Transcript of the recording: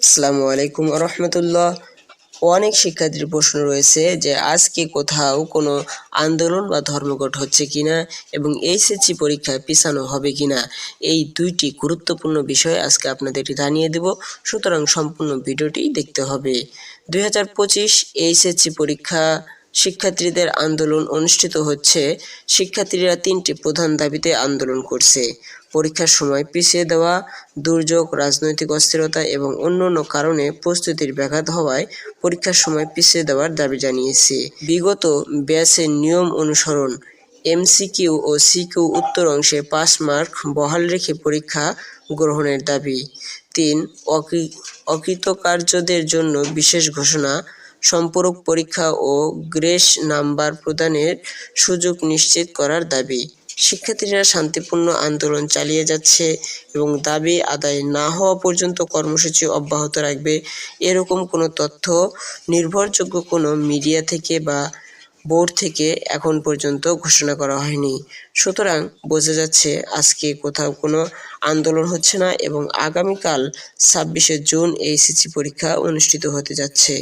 আসসালামু আলাইকুম রহমতুল্লাহ। অনেক শিক্ষার্থীর প্রশ্ন রয়েছে যে আজকে কোথাও কোনো আন্দোলন বা ধর্মঘট হচ্ছে কিনা এবং এইচএসসি পরীক্ষায় পিছানো হবে কিনা। এই দুইটি গুরুত্বপূর্ণ বিষয় আজকে আপনাদের জানিয়ে দেব, সুতরাং সম্পূর্ণ ভিডিওটি দেখতে হবে। 2025 এইচএসসি পরীক্ষা শিক্ষার্থীদের আন্দোলন অনুষ্ঠিত হচ্ছে। শিক্ষার্থীরা তিনটি প্রধান দাবিতে আন্দোলন করছে: পরীক্ষার সময় পিছিয়ে দেওয়া, দুর্যোগ, রাজনৈতিক অস্থিরতা এবং অন্যান্য কারণে প্রস্তুতির ব্যাঘাত হওয়ায় পরীক্ষার সময় পিছিয়ে দেওয়ার দাবি জানিয়েছে। বিগত ব্যাচের নিয়ম অনুসরণ এমসিকিউ ও সিকিউ উত্তর অংশে 5 মার্ক বহাল রেখে পরীক্ষা গ্রহণের দাবি। 3. অকৃতকার্যদের জন্য বিশেষ ঘোষণা, সম্পূরক পরীক্ষা ও গ্রেস নাম্বার প্রদানের সুযোগ নিশ্চিত করার দাবি। শিক্ষার্থীরা শান্তিপূর্ণ আন্দোলন চালিয়ে যাচ্ছে এবং দাবি আদায় না হওয়া পর্যন্ত কর্মসূচি অব্যাহত রাখবে, এরকম কোনো তথ্য নির্ভরযোগ্য কোনো মিডিয়া থেকে বা বোর্ড থেকে এখন পর্যন্ত ঘোষণা করা হয়নি। সুতরাং বোঝা যাচ্ছে আজকে কোথাও কোনো আন্দোলন হচ্ছে না এবং আগামীকাল 26শে জুন এইচএসসি পরীক্ষা অনুষ্ঠিত হতে যাচ্ছে।